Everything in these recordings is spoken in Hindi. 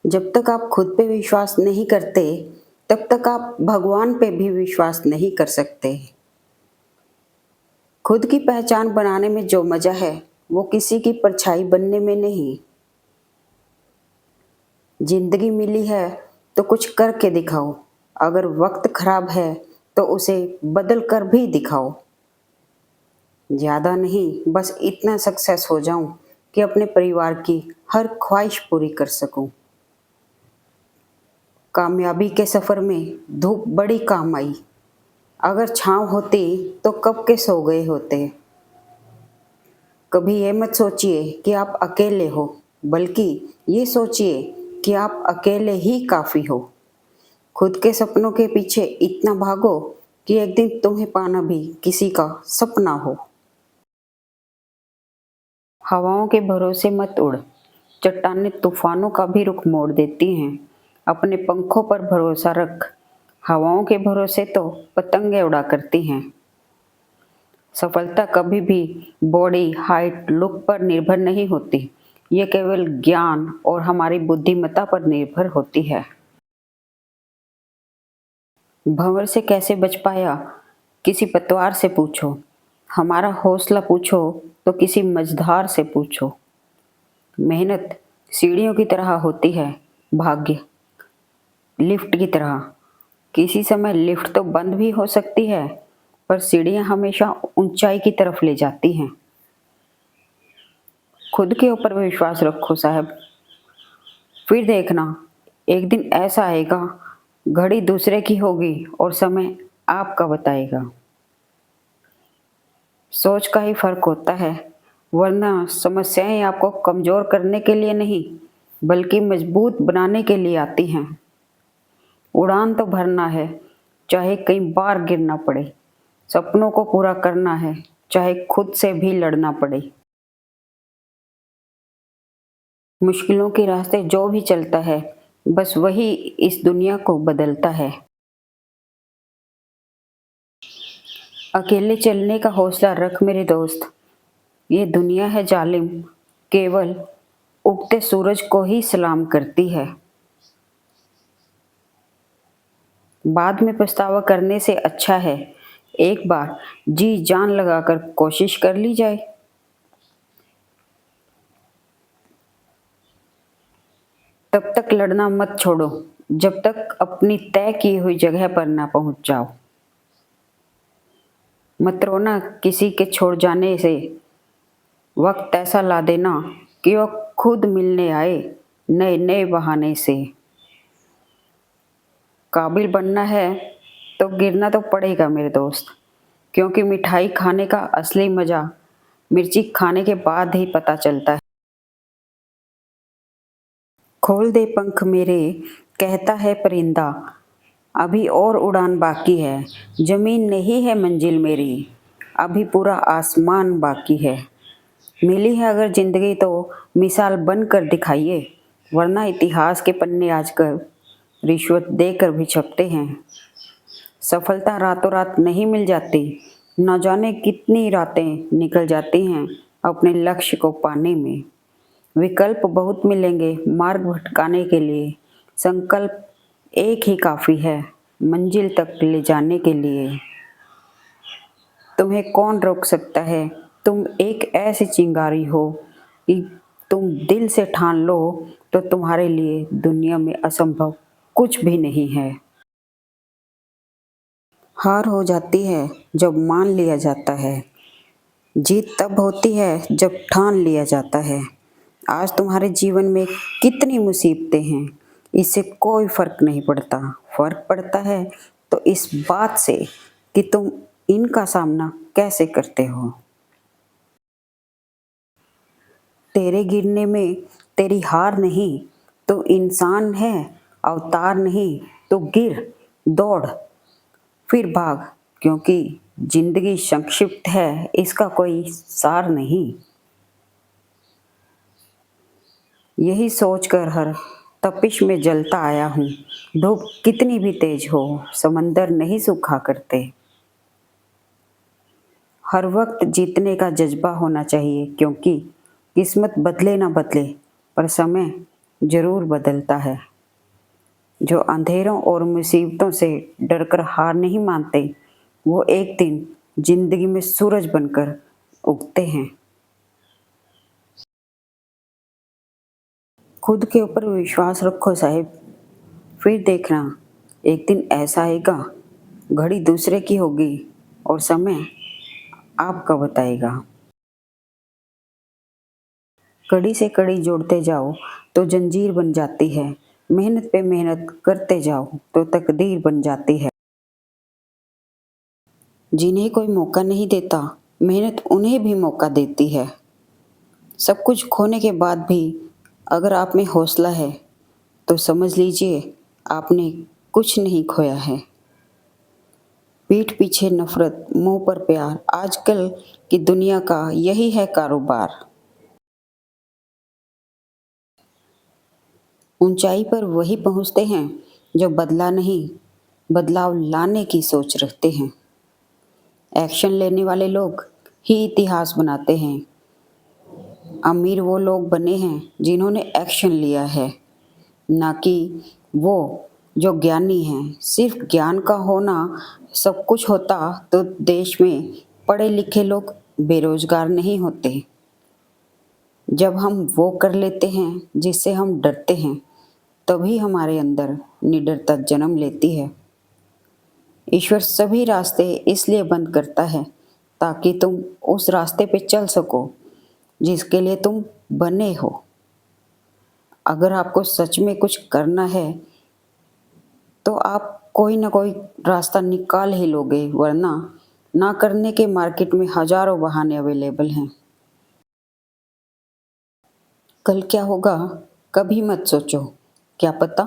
जब तक आप खुद पे विश्वास नहीं करते, तब तक आप भगवान पे भी विश्वास नहीं कर सकते। खुद की पहचान बनाने में जो मजा है, वो किसी की परछाई बनने में नहीं। जिंदगी मिली है तो कुछ करके दिखाओ। अगर वक्त खराब है तो उसे बदल कर भी दिखाओ। ज्यादा नहीं, बस इतना सक्सेस हो जाऊं कि अपने परिवार की हर ख्वाहिश पूरी कर सकूं। कामयाबी के सफर में धूप बड़ी काम आई। अगर छाँव होती तो कब के सो गए होते। कभी ये मत सोचिए कि आप अकेले हो, बल्कि ये सोचिए कि आप अकेले ही काफी हो। खुद के सपनों के पीछे इतना भागो कि एक दिन तुम्हें पाना भी किसी का सपना हो। हवाओं के भरोसे मत उड़। चट्टानें तूफानों का भी रुख मोड़ देती हैं। अपने पंखों पर भरोसा रख। हवाओं के भरोसे तो पतंगे उड़ा करती हैं। सफलता कभी भी बॉडी, हाइट, लुक पर निर्भर नहीं होती। ये केवल ज्ञान और हमारी बुद्धिमत्ता पर निर्भर होती है। भंवर से कैसे बच पाया, किसी पतवार से पूछो। हमारा हौसला पूछो तो किसी मझधार से पूछो। मेहनत सीढ़ियों की तरह होती है, भाग्य लिफ्ट की तरह। किसी समय लिफ्ट तो बंद भी हो सकती है, पर सीढ़ियां हमेशा ऊंचाई की तरफ ले जाती हैं। खुद के ऊपर विश्वास रखो साहब, फिर देखना एक दिन ऐसा आएगा, घड़ी दूसरे की होगी और समय आपका बताएगा। सोच का ही फर्क होता है, वरना समस्याएं आपको कमजोर करने के लिए नहीं, बल्कि मजबूत बनाने के लिए आती हैं। उड़ान तो भरना है, चाहे कई बार गिरना पड़े। सपनों को पूरा करना है, चाहे खुद से भी लड़ना पड़े। मुश्किलों के रास्ते जो भी चलता है, बस वही इस दुनिया को बदलता है। अकेले चलने का हौसला रख मेरे दोस्त। ये दुनिया है जालिम, केवल उगते सूरज को ही सलाम करती है। बाद में पछतावा करने से अच्छा है एक बार जी जान लगाकर कोशिश कर ली जाए। तब तक लड़ना मत छोड़ो जब तक अपनी तय की हुई जगह पर ना पहुंच जाओ। मत रोना किसी के छोड़ जाने से। वक्त ऐसा ला देना कि वो खुद मिलने आए नए नए बहाने से। काबिल बनना है तो गिरना तो पड़ेगा मेरे दोस्त, क्योंकि मिठाई खाने का असली मजा मिर्ची खाने के बाद ही पता चलता है। खोल दे पंख मेरे, कहता है परिंदा, अभी और उड़ान बाकी है। जमीन नहीं है मंजिल मेरी, अभी पूरा आसमान बाकी है। मिली है अगर जिंदगी तो मिसाल बन कर दिखाइए, वरना इतिहास के पन्ने आजकल रिश्वत देकर भी छपते हैं। सफलता रातों रात नहीं मिल जाती, न जाने कितनी रातें निकल जाती हैं अपने लक्ष्य को पाने में। विकल्प बहुत मिलेंगे मार्ग भटकाने के लिए, संकल्प एक ही काफ़ी है मंजिल तक ले जाने के लिए। तुम्हें कौन रोक सकता है, तुम एक ऐसी चिंगारी हो कि तुम दिल से ठान लो तो तुम्हारे लिए दुनिया में असंभव कुछ भी नहीं है। हार हो जाती है जब मान लिया जाता है, जीत तब होती है जब ठान लिया जाता है। आज तुम्हारे जीवन में कितनी मुसीबतें हैं, इससे कोई फर्क नहीं पड़ता। फर्क पड़ता है तो इस बात से कि तुम इनका सामना कैसे करते हो। तेरे गिरने में तेरी हार नहीं, तो इंसान है, अवतार नहीं तो गिर, दौड़, फिर भाग, क्योंकि जिंदगी संक्षिप्त है, इसका कोई सार नहीं। यही सोचकर हर तपिश में जलता आया हूँ। धूप कितनी भी तेज हो, समंदर नहीं सूखा करते। हर वक्त जीतने का जज्बा होना चाहिए, क्योंकि किस्मत बदले ना बदले, पर समय जरूर बदलता है। जो अंधेरों और मुसीबतों से डरकर हार नहीं मानते, वो एक दिन जिंदगी में सूरज बनकर उगते हैं। खुद के ऊपर विश्वास रखो साहिब, फिर देखना एक दिन ऐसा आएगा, घड़ी दूसरे की होगी और समय आपका बताएगा। कड़ी से कड़ी जोड़ते जाओ तो जंजीर बन जाती है, मेहनत पे मेहनत करते जाओ तो तकदीर बन जाती है। जिन्हें कोई मौका नहीं देता, मेहनत उन्हें भी मौका देती है। सब कुछ खोने के बाद भी अगर आप में हौसला है तो समझ लीजिए आपने कुछ नहीं खोया है। पीठ पीछे नफरत, मुंह पर प्यार, आजकल की दुनिया का यही है कारोबार। ऊंचाई पर वही पहुंचते हैं जो बदला नहीं, बदलाव लाने की सोच रखते हैं। एक्शन लेने वाले लोग ही इतिहास बनाते हैं। अमीर वो लोग बने हैं जिन्होंने एक्शन लिया है, ना कि वो जो ज्ञानी हैं। सिर्फ ज्ञान का होना सब कुछ होता तो देश में पढ़े लिखे लोग बेरोजगार नहीं होते। जब हम वो कर लेते हैं जिससे हम डरते हैं, तभी हमारे अंदर निडरता जन्म लेती है। ईश्वर सभी रास्ते इसलिए बंद करता है ताकि तुम उस रास्ते पे चल सको जिसके लिए तुम बने हो। अगर आपको सच में कुछ करना है तो आप कोई ना कोई रास्ता निकाल ही लोगे, वरना ना करने के मार्केट में हजारों बहाने अवेलेबल हैं। कल क्या होगा कभी मत सोचो, क्या पता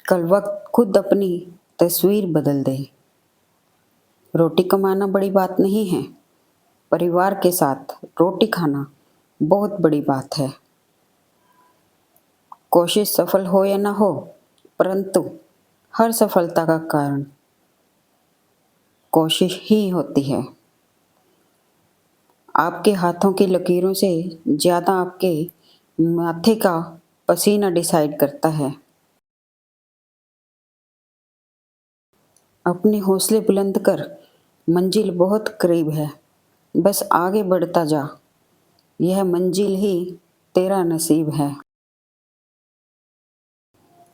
कल वक्त खुद अपनी तस्वीर बदल दे। रोटी कमाना बड़ी बात नहीं है, परिवार के साथ रोटी खाना बहुत बड़ी बात है। कोशिश सफल हो या ना हो, परंतु हर सफलता का कारण कोशिश ही होती है। आपके हाथों की लकीरों से ज़्यादा आपके माथे का पसीना डिसाइड करता है। अपने हौसले बुलंद कर, मंजिल बहुत करीब है, बस आगे बढ़ता जा, यह मंजिल ही तेरा नसीब है।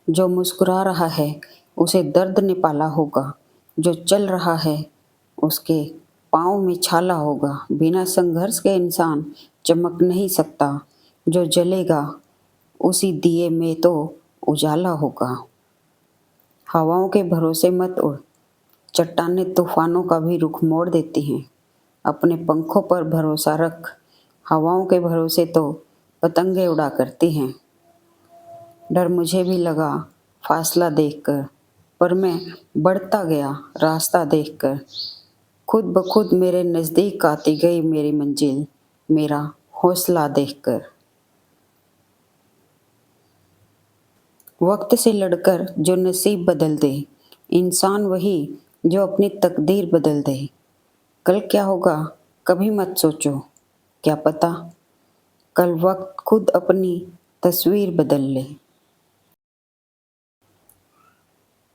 जो मुस्कुरा रहा है उसे दर्द ने पाला होगा, जो चल रहा है उसके पाँव में छाला होगा। बिना संघर्ष के इंसान चमक नहीं सकता, जो जलेगा उसी दिए में तो उजाला होगा। हवाओं के भरोसे मत उड़, चट्टानें तूफानों का भी रुख मोड़ देती हैं। अपने पंखों पर भरोसा रख, हवाओं के भरोसे तो पतंगे उड़ा करती हैं। डर मुझे भी लगा फासला देखकर, पर मैं बढ़ता गया रास्ता देखकर। खुद ब खुद मेरे नज़दीक आती गई मेरी मंजिल, मेरा हौसला देखकर। वक्त से लड़कर जो नसीब बदल दे, इंसान वही जो अपनी तकदीर बदल दे। कल क्या होगा कभी मत सोचो, क्या पता कल वक्त खुद अपनी तस्वीर बदल ले।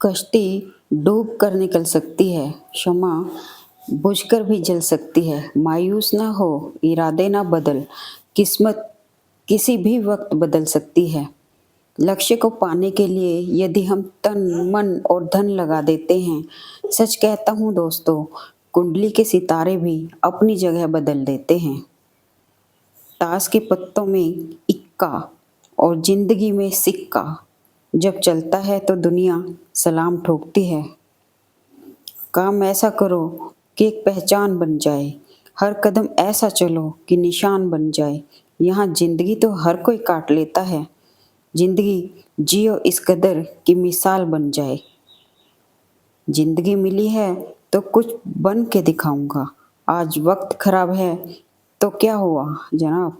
कश्ती डूब कर निकल सकती है, शमा बुझकर भी जल सकती है। मायूस ना हो, इरादे ना बदल, किस्मत किसी भी वक्त बदल सकती है। लक्ष्य को पाने के लिए यदि हम तन मन और धन लगा देते हैं, सच कहता हूँ दोस्तों, कुंडली के सितारे भी अपनी जगह बदल देते हैं। ताश के पत्तों में इक्का और जिंदगी में सिक्का, जब चलता है तो दुनिया सलाम ठोकती है। काम ऐसा करो कि एक पहचान बन जाए, हर कदम ऐसा चलो कि निशान बन जाए। यहाँ जिंदगी तो हर कोई काट लेता है, जिंदगी जियो इस कदर कि मिसाल बन जाए। जिंदगी मिली है तो कुछ बन के दिखाऊंगा। आज वक्त खराब है तो क्या हुआ जनाब,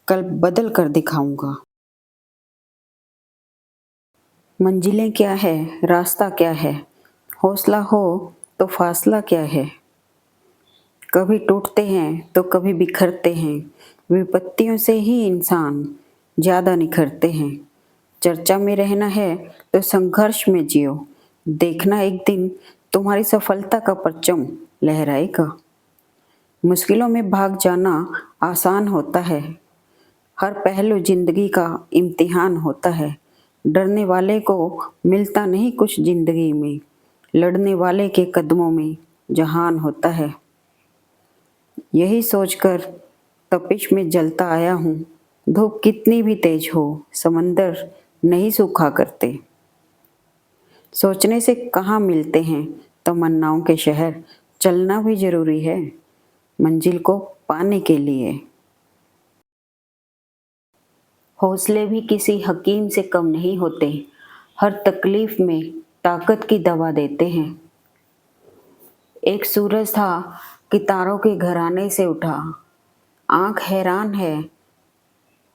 कल बदल कर दिखाऊंगा। मंजिलें क्या है, रास्ता क्या है, हौसला हो तो फासला क्या है। कभी टूटते हैं तो कभी बिखरते हैं, विपत्तियों से ही इंसान ज़्यादा निखरते हैं। चर्चा में रहना है तो संघर्ष में जियो, देखना एक दिन तुम्हारी सफलता का परचम लहराएगा। मुश्किलों में भाग जाना आसान होता है, हर पहलू जिंदगी का इम्तिहान होता है। डरने वाले को मिलता नहीं कुछ जिंदगी में, लड़ने वाले के कदमों में जहान होता है। यही सोचकर तपिश में जलता आया हूँ, धूप कितनी भी तेज हो समंदर नहीं सूखा करते। सोचने से कहाँ मिलते हैं तमन्नाओं के शहर, चलना भी जरूरी है मंजिल को पाने के लिए। हौसले भी किसी हकीम से कम नहीं होते, हर तकलीफ में ताकत की दवा देते हैं। एक सूरज था कि तारों के घराने से उठा, आंख हैरान है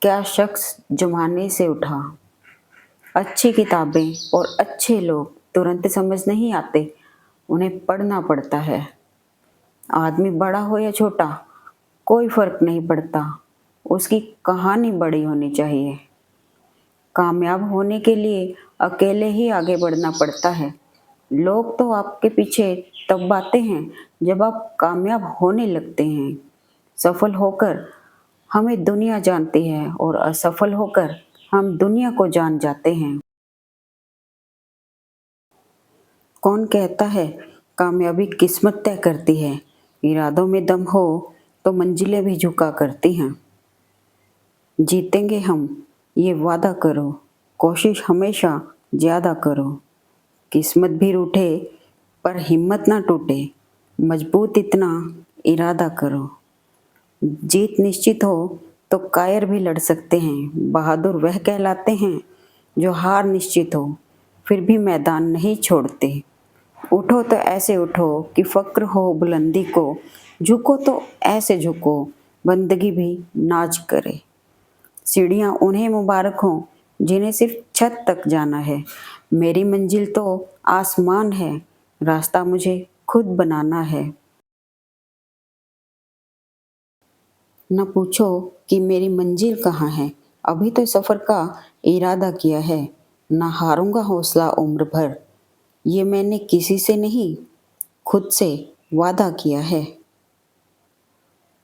क्या शख्स जमाने से उठा। अच्छी किताबें और अच्छे लोग तुरंत समझ नहीं आते, उन्हें पढ़ना पड़ता है। आदमी बड़ा हो या छोटा कोई फर्क नहीं पड़ता, उसकी कहानी बड़ी होनी चाहिए। कामयाब होने के लिए अकेले ही आगे बढ़ना पड़ता है। लोग तो आपके पीछे तब आते हैं जब आप कामयाब होने लगते हैं। सफल होकर हमें दुनिया जानती है और असफल होकर हम दुनिया को जान जाते हैं। कौन कहता है कामयाबी किस्मत तय करती है, इरादों में दम हो तो मंजिलें भी झुका करती हैं। जीतेंगे हम ये वादा करो, कोशिश हमेशा ज़्यादा करो। किस्मत भी रूठे पर हिम्मत ना टूटे, मजबूत इतना इरादा करो। जीत निश्चित हो तो कायर भी लड़ सकते हैं, बहादुर वह कहलाते हैं जो हार निश्चित हो फिर भी मैदान नहीं छोड़ते। उठो तो ऐसे उठो कि फ़क्र हो बुलंदी को, झुको तो ऐसे झुको बंदगी भी नाच करे। सीढ़ियाँ उन्हें मुबारक हों जिन्हें सिर्फ छत तक जाना है, मेरी मंजिल तो आसमान है, रास्ता मुझे खुद बनाना है। न पूछो कि मेरी मंजिल कहाँ है, अभी तो सफ़र का इरादा किया है। न हारूंगा हौसला उम्र भर, ये मैंने किसी से नहीं खुद से वादा किया है।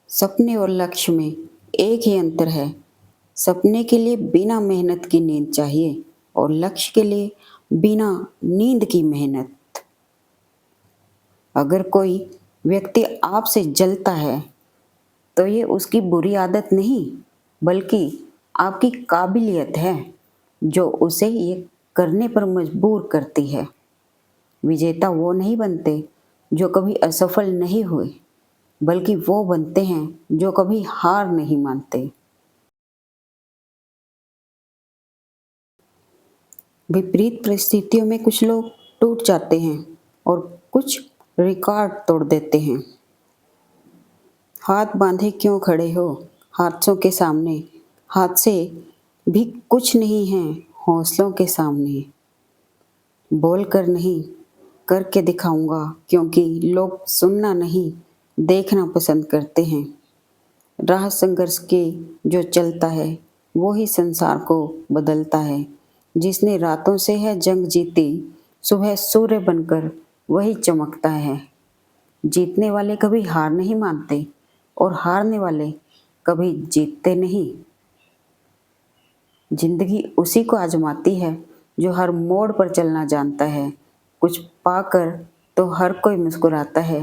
सपने और लक्ष्य में एक ही अंतर है, सपने के लिए बिना मेहनत की नींद चाहिए और लक्ष्य के लिए बिना नींद की मेहनत। अगर कोई व्यक्ति आपसे जलता है तो ये उसकी बुरी आदत नहीं बल्कि आपकी काबिलियत है जो उसे ये करने पर मजबूर करती है। विजेता वो नहीं बनते जो कभी असफल नहीं हुए, बल्कि वो बनते हैं जो कभी हार नहीं मानते। विपरीत परिस्थितियों में कुछ लोग टूट जाते हैं और कुछ रिकॉर्ड तोड़ देते हैं। हाथ बांधे क्यों खड़े हो हादसों के सामने, हादसे भी कुछ नहीं हैं हौसलों के सामने। बोल कर नहीं करके दिखाऊंगा, क्योंकि लोग सुनना नहीं देखना पसंद करते हैं। राह संघर्ष के जो चलता है वो ही संसार को बदलता है। जिसने रातों से है जंग जीती, सुबह सूर्य बनकर वही चमकता है। जीतने वाले कभी हार नहीं मानते और हारने वाले कभी जीतते नहीं। जिंदगी उसी को आजमाती है जो हर मोड़ पर चलना जानता है। कुछ पाकर तो हर कोई मुस्कुराता है।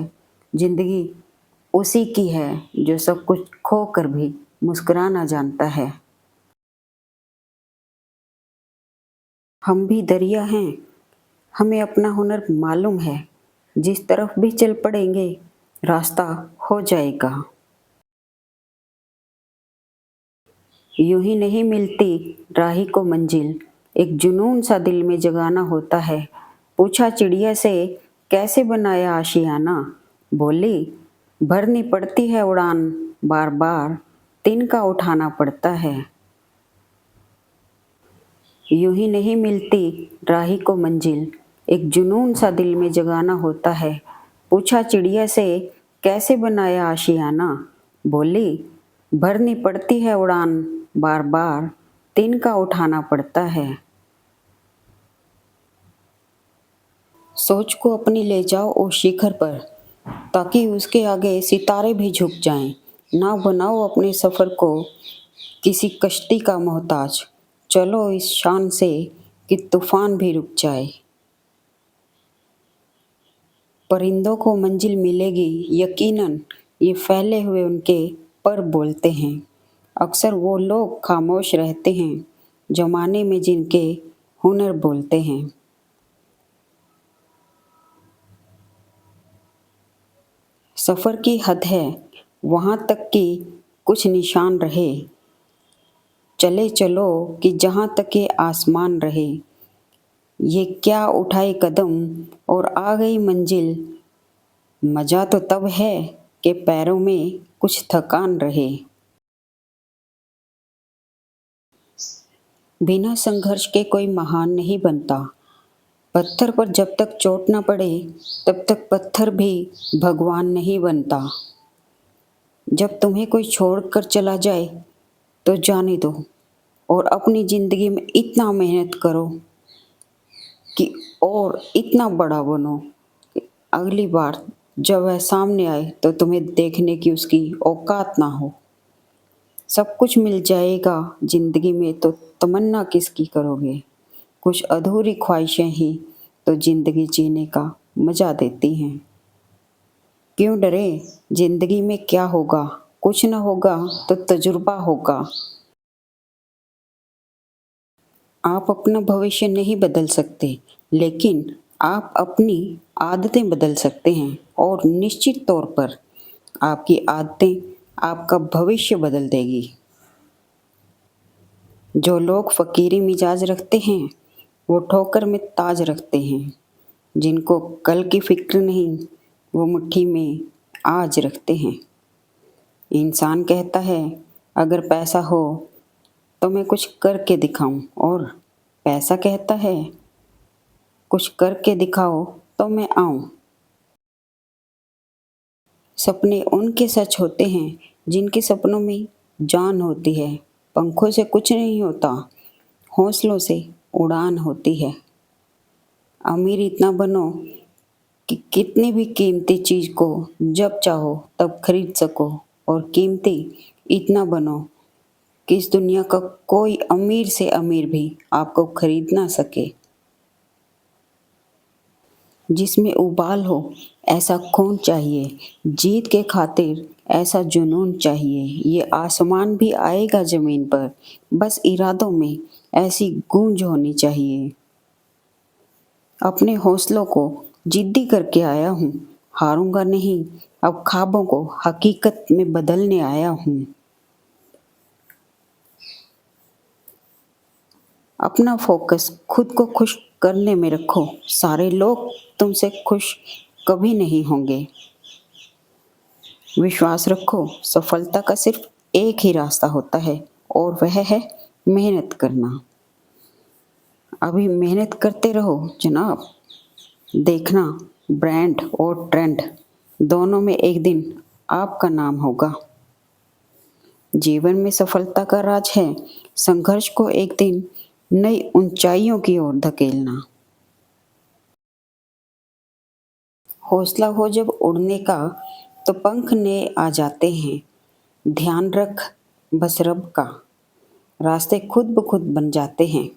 जिंदगी उसी की है जो सब कुछ खोकर भी मुस्कुराना जानता है। हम भी दरिया हैं, हमें अपना हुनर मालूम है। जिस तरफ भी चल पड़ेंगे रास्ता हो जाएगा। यूं ही नहीं मिलती राही को मंजिल, एक जुनून सा दिल में जगाना होता है। पूछा चिड़िया से कैसे बनाया आशियाना, बोली भरनी पड़ती है उड़ान बार बार, तिनका उठाना पड़ता है। यूं ही नहीं मिलती राही को मंजिल, एक जुनून सा दिल में जगाना होता है। पूछा चिड़िया से कैसे बनाया आशियाना, बोली भरनी पड़ती है उड़ान बार बार, तिनका उठाना पड़ता है। सोच को अपनी ले जाओ उस शिखर पर, ताकि उसके आगे सितारे भी झुक जाएं। ना बनाओ अपने सफ़र को किसी कश्ती का मोहताज, चलो इस शान से कि तूफान भी रुक जाए। परिंदों को मंजिल मिलेगी यकीनन, ये फैले हुए उनके पर बोलते हैं। अक्सर वो लोग खामोश रहते हैं जमाने में जिनके हुनर बोलते हैं। सफ़र की हद है वहाँ तक कि कुछ निशान रहे, चले चलो कि जहाँ तक ये आसमान रहे। ये क्या उठाए कदम और आ गई मंजिल, मज़ा तो तब है कि पैरों में कुछ थकान रहे। बिना संघर्ष के कोई महान नहीं बनता। पत्थर पर जब तक चोट न पड़े तब तक पत्थर भी भगवान नहीं बनता। जब तुम्हें कोई छोड़कर चला जाए तो जाने दो और अपनी ज़िंदगी में इतना मेहनत करो कि और इतना बड़ा बनो कि अगली बार जब वह सामने आए तो तुम्हें देखने की उसकी औकात ना हो। सब कुछ मिल जाएगा ज़िंदगी में तो तमन्ना किसकी करोगे। कुछ अधूरी ख्वाहिशें ही तो ज़िंदगी जीने का मज़ा देती हैं। क्यों डरे, ज़िंदगी में क्या होगा, कुछ न होगा तो तजुर्बा होगा। आप अपना भविष्य नहीं बदल सकते, लेकिन आप अपनी आदतें बदल सकते हैं और निश्चित तौर पर आपकी आदतें आपका भविष्य बदल देगी। जो लोग फ़कीरी मिजाज रखते हैं वो ठोकर में ताज रखते हैं। जिनको कल की फ़िक्र नहीं वो मुट्ठी में आज रखते हैं। इंसान कहता है अगर पैसा हो तो मैं कुछ करके दिखाऊं, और पैसा कहता है कुछ करके दिखाओ तो मैं आऊं। सपने उनके सच होते हैं जिनके सपनों में जान होती है। पंखों से कुछ नहीं होता, हौसलों से उड़ान होती है। अमीर इतना बनो कि कितनी भी कीमती चीज़ को जब चाहो तब खरीद सको, और कीमती इतना बनो कि इस दुनिया का कोई अमीर से अमीर भी आपको खरीद ना सके। जिसमें उबाल हो ऐसा खून चाहिए, जीत के खातिर ऐसा जुनून चाहिए। ये आसमान भी आएगा ज़मीन पर, बस इरादों में ऐसी गूंज होनी चाहिए। अपने हौसलों को जिद्दी करके आया हूँ, हारूंगा नहीं, अब ख्वाबों को हकीकत में बदलने आया हूँ। अपना फोकस खुद को खुश करने में रखो, सारे लोग तुमसे खुश कभी नहीं होंगे। विश्वास रखो, सफलता का सिर्फ एक ही रास्ता होता है और वह है मेहनत करना। अभी मेहनत करते रहो जनाब, देखना ब्रांड और ट्रेंड दोनों में एक दिन आपका नाम होगा। जीवन में सफलता का राज है संघर्ष को एक दिन नई ऊंचाइयों की ओर धकेलना। हौसला हो जब उड़ने का तो पंख नए आ जाते हैं। ध्यान रख बस रब का, रास्ते खुद ब खुद बन जाते हैं।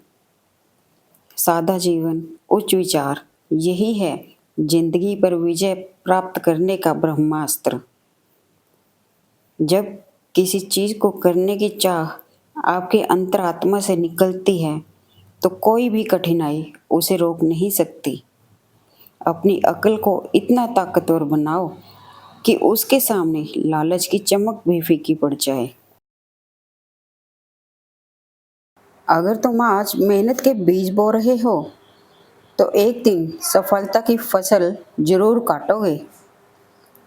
सादा जीवन, उच्च विचार, यही है जिंदगी पर विजय प्राप्त करने का ब्रह्मास्त्र। जब किसी चीज़ को करने की चाह आपके अंतरात्मा से निकलती है तो कोई भी कठिनाई उसे रोक नहीं सकती। अपनी अक्ल को इतना ताकतवर बनाओ कि उसके सामने लालच की चमक भी फीकी पड़ जाए। अगर तुम आज मेहनत के बीज बो रहे हो तो एक दिन सफलता की फसल जरूर काटोगे।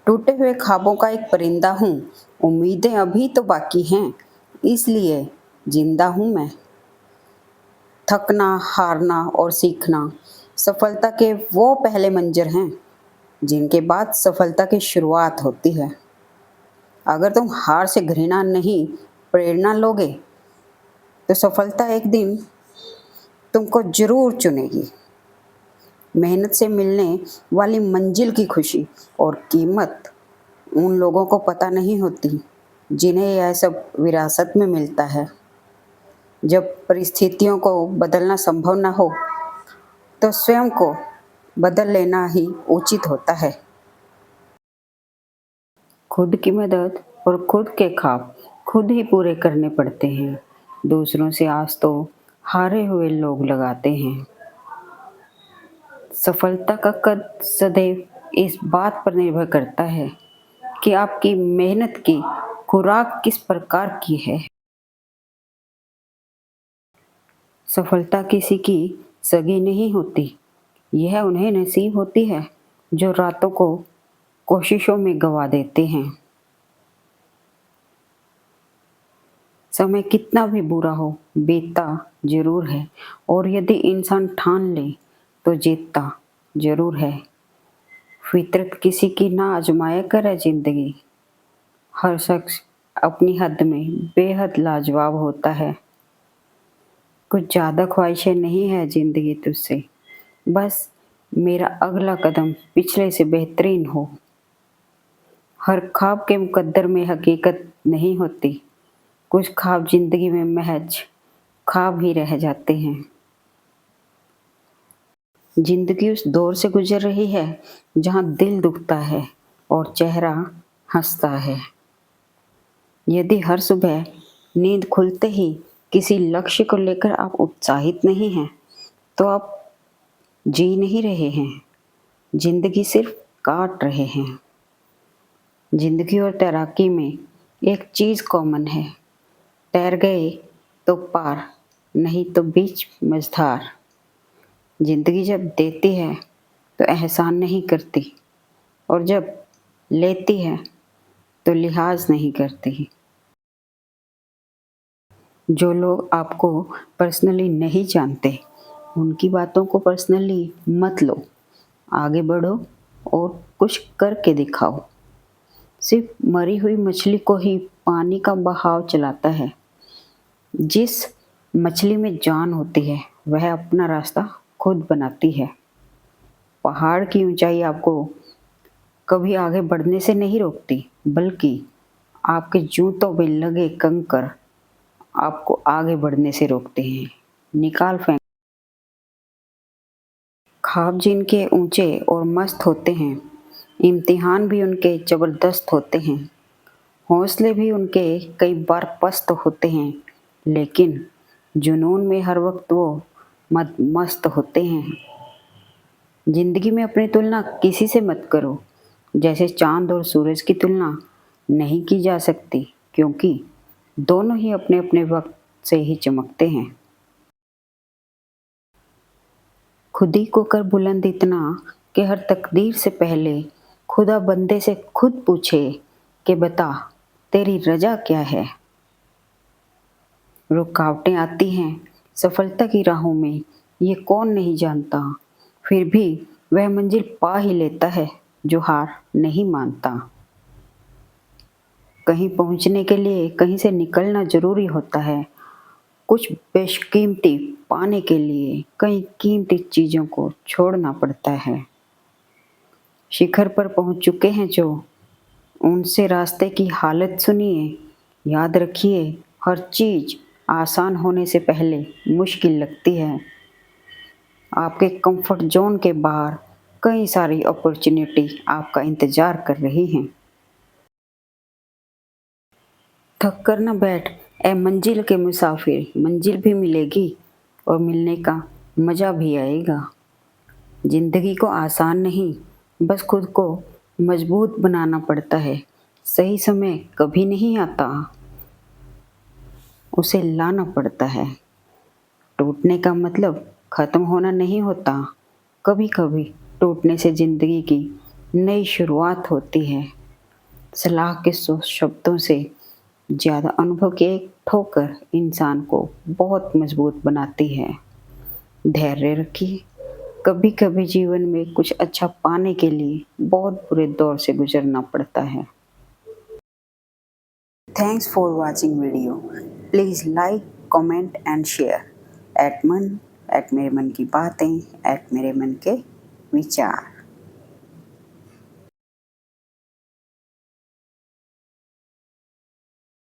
टूटे हुए ख्वाबों का एक परिंदा हूँ, उम्मीदें अभी तो बाकी हैं, इसलिए जिंदा हूँ मैं। थकना, हारना और सीखना सफलता के वो पहले मंजर हैं जिनके बाद सफलता की शुरुआत होती है। अगर तुम हार से घृणा नहीं प्रेरणा लोगे तो सफलता एक दिन तुमको जरूर चुनेगी। मेहनत से मिलने वाली मंजिल की खुशी और कीमत उन लोगों को पता नहीं होती जिन्हें यह सब विरासत में मिलता है। जब परिस्थितियों को बदलना संभव ना हो तो स्वयं को बदल लेना ही उचित होता है। खुद की मदद और खुद के ख्वाब खुद ही पूरे करने पड़ते हैं। दूसरों से आस तो हारे हुए लोग लगाते हैं। सफलता का कद सदैव इस बात पर निर्भर करता है कि आपकी मेहनत की खुराक किस प्रकार की है। सफलता किसी की सगी नहीं होती, यह उन्हें नसीब होती है जो रातों को कोशिशों में गवा देते हैं। समय कितना भी बुरा हो, बीतता जरूर है, और यदि इंसान ठान ले तो जीतता जरूर है। फितरत किसी की ना आजमाया करे जिंदगी। हर शख्स अपनी हद में बेहद लाजवाब होता है। कुछ ज़्यादा ख्वाहिशें नहीं है जिंदगी तुझसे, बस मेरा अगला कदम पिछले से बेहतरीन हो। हर ख्वाब के मुकद्दर में हकीकत नहीं होती। कुछ ख्वाब जिंदगी में महज ख्वाब ही रह जाते हैं। जिंदगी उस दौर से गुजर रही है जहां दिल दुखता है और चेहरा हंसता है। यदि हर सुबह नींद खुलते ही किसी लक्ष्य को लेकर आप उत्साहित नहीं हैं, तो आप जी नहीं रहे हैं, जिंदगी सिर्फ काट रहे हैं। जिंदगी और तैराकी में एक चीज़ कॉमन है, तैर गए तो पार, नहीं तो बीच मझधार। जिंदगी जब देती है तो एहसान नहीं करती, और जब लेती है तो लिहाज नहीं करती। जो लोग आपको पर्सनली नहीं जानते, उनकी बातों को पर्सनली मत लो। आगे बढ़ो और कुछ करके दिखाओ। सिर्फ मरी हुई मछली को ही पानी का बहाव चलाता है। जिस मछली में जान होती है वह अपना रास्ता खुद बनाती है। पहाड़ की ऊंचाई आपको कभी आगे बढ़ने से नहीं रोकती, बल्कि आपके जूतों में लगे कंकर आपको आगे बढ़ने से रोकते हैं। निकाल फेंक। ख्वाब जिनके ऊंचे और मस्त होते हैं, इम्तिहान भी उनके ज़बरदस्त होते हैं। हौसले भी उनके कई बार पस्त होते हैं, लेकिन जुनून में हर वक्त वो मद मस्त होते हैं। जिंदगी में अपनी तुलना किसी से मत करो। जैसे चांद और सूरज की तुलना नहीं की जा सकती, क्योंकि दोनों ही अपने अपने वक्त से ही चमकते हैं। खुद ही को कर बुलंद इतना कि हर तकदीर से पहले खुदा बंदे से खुद पूछे कि बता तेरी रजा क्या है। रुकावटें आती हैं सफलता की राहों में, ये कौन नहीं जानता। फिर भी वह मंजिल पा ही लेता है जो हार नहीं मानता। कहीं पहुंचने के लिए कहीं से निकलना जरूरी होता है। कुछ बेशकीमती पाने के लिए कई कीमती चीज़ों को छोड़ना पड़ता है। शिखर पर पहुंच चुके हैं जो, उनसे रास्ते की हालत सुनिए। याद रखिए, हर चीज़ आसान होने से पहले मुश्किल लगती है। आपके कंफर्ट जोन के बाहर कई सारी अपॉर्चुनिटी आपका इंतज़ार कर रही हैं। थक कर न बैठ ए मंजिल के मुसाफिर, मंजिल भी मिलेगी और मिलने का मज़ा भी आएगा। ज़िंदगी को आसान नहीं, बस खुद को मजबूत बनाना पड़ता है। सही समय कभी नहीं आता, उसे लाना पड़ता है। टूटने का मतलब ख़त्म होना नहीं होता। कभी कभी टूटने से ज़िंदगी की नई शुरुआत होती है। सलाह के 100 शब्दों से ज़्यादा अनुभव की एक ठोकर इंसान को बहुत मजबूत बनाती है। धैर्य रखिए। कभी कभी जीवन में कुछ अच्छा पाने के लिए बहुत बुरे दौर से गुजरना पड़ता है। Thanks for watching video. Please like, comment and share. @मन, @मेरे मन की बातें, @मेरे मन के विचार।